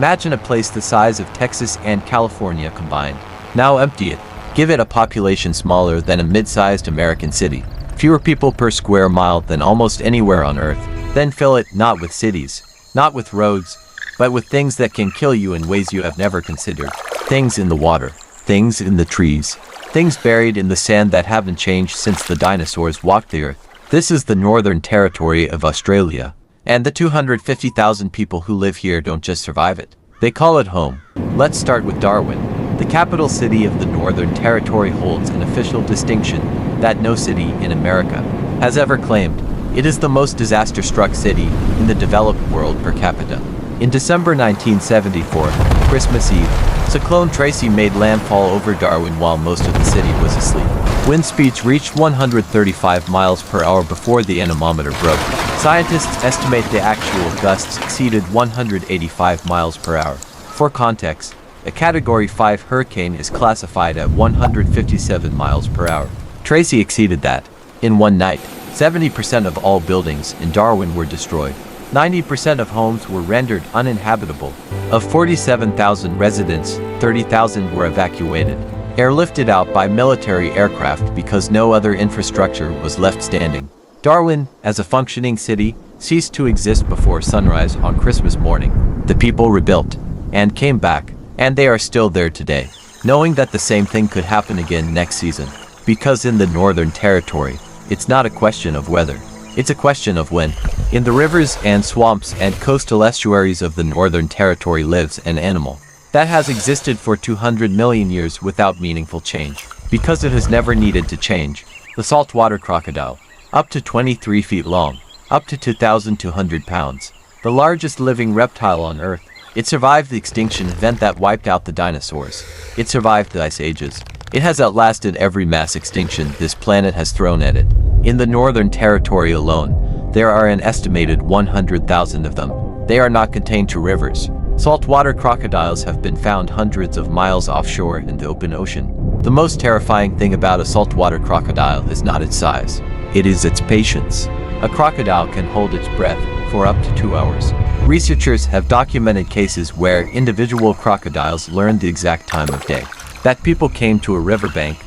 Imagine a place the size of Texas and California combined. Now empty it. Give it a population smaller than a mid-sized American city. Fewer people per square mile than almost anywhere on Earth. Then fill it not with cities, not with roads, but with things that can kill you in ways you have never considered. Things in the water, things in the trees, things buried in the sand that haven't changed since the dinosaurs walked the Earth. This is the Northern Territory of Australia, and the 250,000 people who live here don't just survive it. They call it home. Let's start with Darwin. The capital city of the Northern Territory holds an official distinction that no city in America has ever claimed. It is the most disaster-struck city in the developed world per capita. In December 1974, Christmas Eve, Cyclone Tracy made landfall over Darwin while most of the city was asleep. Wind speeds reached 135 miles per hour before the anemometer broke. Scientists estimate the actual gusts exceeded 185 miles per hour. For context, a Category 5 hurricane is classified at 157 miles per hour. Tracy exceeded that. In one night, 70% of all buildings in Darwin were destroyed. 90% of homes were rendered uninhabitable. Of 47,000 residents, 30,000 were evacuated, airlifted out by military aircraft because no other infrastructure was left standing. Darwin, as a functioning city, ceased to exist before sunrise on Christmas morning. The people rebuilt and came back, and they are still there today, knowing that the same thing could happen again next season. Because in the Northern Territory, it's not a question of whether, it's a question of when. In the rivers and swamps and coastal estuaries of the Northern Territory lives an animal that has existed for 200 million years without meaningful change, because it has never needed to change. The saltwater crocodile, up to 23 feet long, up to 2,200 pounds, the largest living reptile on Earth. It survived the extinction event that wiped out the dinosaurs. It survived the ice ages. It has outlasted every mass extinction this planet has thrown at it. In the Northern Territory alone, there are an estimated 100,000 of them. They are not contained to rivers. Saltwater crocodiles have been found hundreds of miles offshore in the open ocean. The most terrifying thing about a saltwater crocodile is not its size. It is its patience. A crocodile can hold its breath for up to 2 hours. Researchers have documented cases where individual crocodiles learned the exact time of day that people came to a riverbank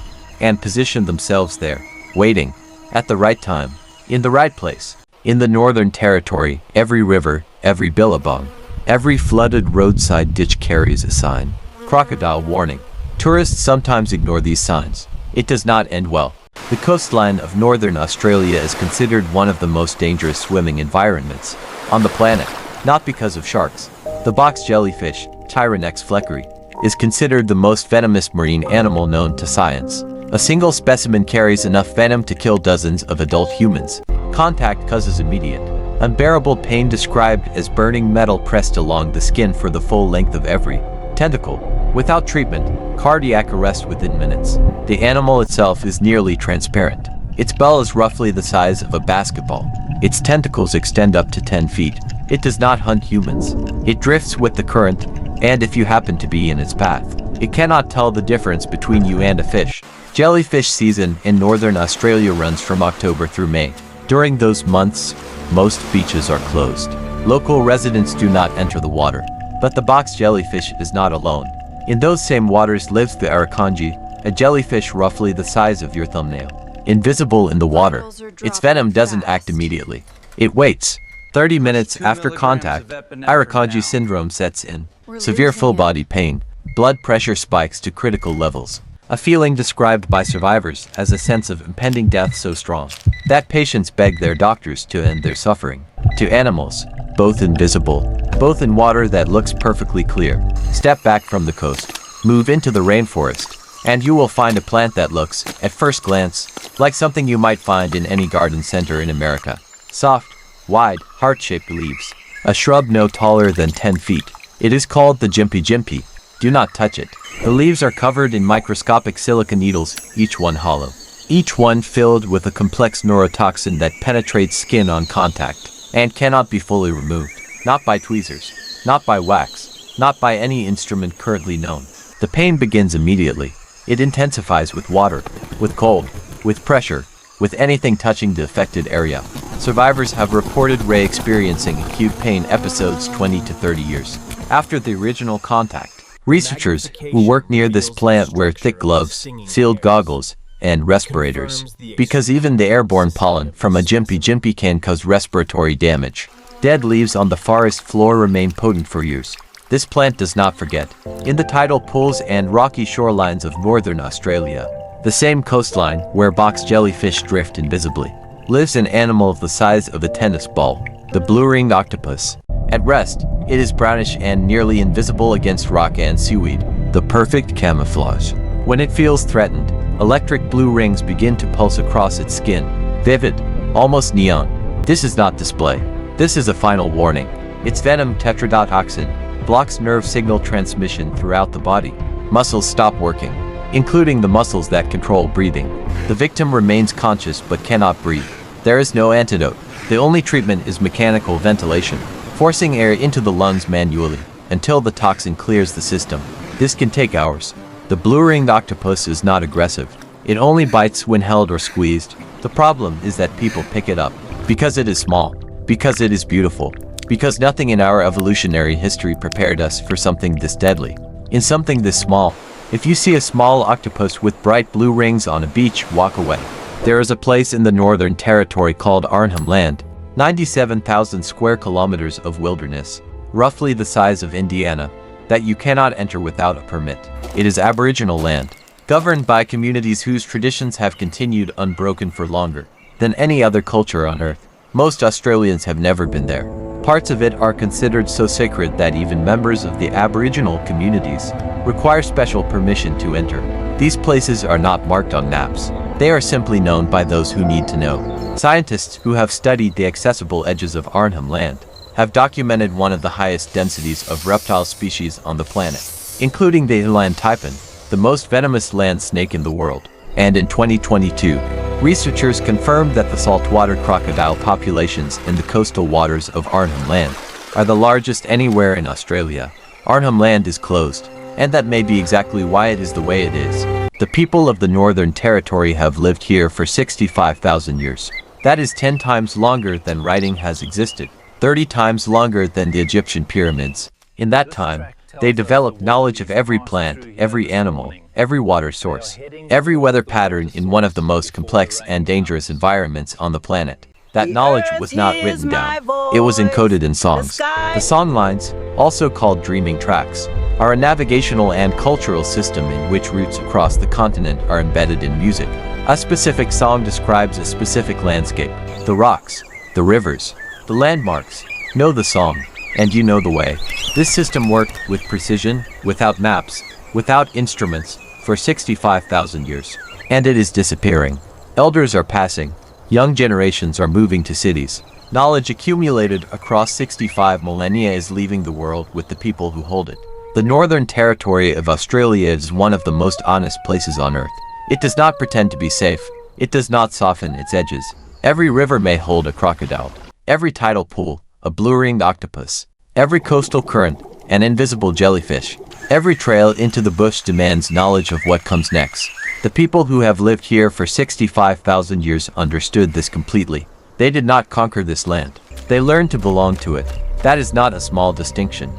and positioned themselves there, waiting, at the right time, in the right place. In the Northern Territory, every river, every billabong, every flooded roadside ditch carries a sign. Crocodile warning. Tourists sometimes ignore these signs. It does not end well. The coastline of Northern Australia is considered one of the most dangerous swimming environments on the planet, not because of sharks. The box jellyfish, Tyrannex fleckeri, is considered the most venomous marine animal known to science. A single specimen carries enough venom to kill dozens of adult humans. Contact causes immediate, unbearable pain described as burning metal pressed along the skin for the full length of every tentacle. Without treatment, cardiac arrest within minutes. The animal itself is nearly transparent. Its bell is roughly the size of a basketball. Its tentacles extend up to 10 feet. It does not hunt humans. It drifts with the current, and if you happen to be in its path, it cannot tell the difference between you and a fish. Jellyfish season in Northern Australia runs from October through May. During those months, most beaches are closed. Local residents do not enter the water. But the box jellyfish is not alone. In those same waters lives the Irukandji, a jellyfish roughly the size of your thumbnail. Invisible in the water, its venom doesn't act immediately. It waits. 30 minutes after contact, Irukandji syndrome sets in. Severe full-body pain, blood pressure spikes to critical levels. A feeling described by survivors as a sense of impending death so strong that patients beg their doctors to end their suffering. To animals, both invisible, both in water that looks perfectly clear, step back from the coast, move into the rainforest, and you will find a plant that looks, at first glance, like something you might find in any garden center in America. Soft, wide, heart-shaped leaves. A shrub no taller than 10 feet. It is called the jimpy jimpy. Do not touch it. The leaves are covered in microscopic silica needles, each one hollow. Each one filled with a complex neurotoxin that penetrates skin on contact and cannot be fully removed. Not by tweezers, not by wax, not by any instrument currently known. The pain begins immediately. It intensifies with water, with cold, with pressure, with anything touching the affected area. Survivors have reported experiencing acute pain episodes 20 to 30 years after the original contact. Researchers who work near this plant wear thick gloves, sealed goggles, and respirators, because even the airborne pollen from a jimpy can cause respiratory damage. Dead leaves on the forest floor remain potent for years. This plant does not forget. In the tidal pools and rocky shorelines of northern Australia, the same coastline where box jellyfish drift invisibly, lives an animal of the size of a tennis ball, the blue-ringed octopus. At rest, it is brownish and nearly invisible against rock and seaweed, the perfect camouflage. When it feels threatened, electric blue rings begin to pulse across its skin, vivid, almost neon. This is not display. This is a final warning. Its venom, tetrodotoxin, blocks nerve signal transmission throughout the body. Muscles stop working, including the muscles that control breathing. The victim remains conscious but cannot breathe. There is no antidote. The only treatment is mechanical ventilation, forcing air into the lungs manually until the toxin clears the system. This can take hours. The blue-ringed octopus is not aggressive. It only bites when held or squeezed. The problem is that people pick it up because it is small, because it is beautiful, because nothing in our evolutionary history prepared us for something this deadly. In something this small, if you see a small octopus with bright blue rings on a beach, walk away. There is a place in the Northern Territory called Arnhem Land, 97,000 square kilometers of wilderness, roughly the size of Indiana, that you cannot enter without a permit. It is Aboriginal land, governed by communities whose traditions have continued unbroken for longer than any other culture on Earth. Most Australians have never been there. Parts of it are considered so sacred that even members of the Aboriginal communities require special permission to enter. These places are not marked on maps. They are simply known by those who need to know. Scientists who have studied the accessible edges of Arnhem Land have documented one of the highest densities of reptile species on the planet, including the inland taipan, the most venomous land snake in the world. And in 2022, researchers confirmed that the saltwater crocodile populations in the coastal waters of Arnhem Land are the largest anywhere in Australia. Arnhem Land is closed, and that may be exactly why it is the way it is. The people of the Northern Territory have lived here for 65,000 years. That is 10 times longer than writing has existed, 30 times longer than the Egyptian pyramids. In that time, they developed knowledge of every plant, every animal, every water source, every weather pattern in one of the most complex and dangerous environments on the planet. That knowledge was not written down. It was encoded in songs. The song lines, also called dreaming tracks, are a navigational and cultural system in which routes across the continent are embedded in music. A specific song describes a specific landscape. The rocks, the rivers, the landmarks. Know the song, and you know the way. This system worked with precision, without maps, without instruments, for 65,000 years. And it is disappearing. Elders are passing. Young generations are moving to cities. Knowledge accumulated across 65 millennia is leaving the world with the people who hold it. The Northern Territory of Australia is one of the most honest places on Earth. It does not pretend to be safe. It does not soften its edges. Every river may hold a crocodile. Every tidal pool, a blue-ringed octopus. Every coastal current, an invisible jellyfish. Every trail into the bush demands knowledge of what comes next. The people who have lived here for 65,000 years understood this completely. They did not conquer this land. They learned to belong to it. That is not a small distinction.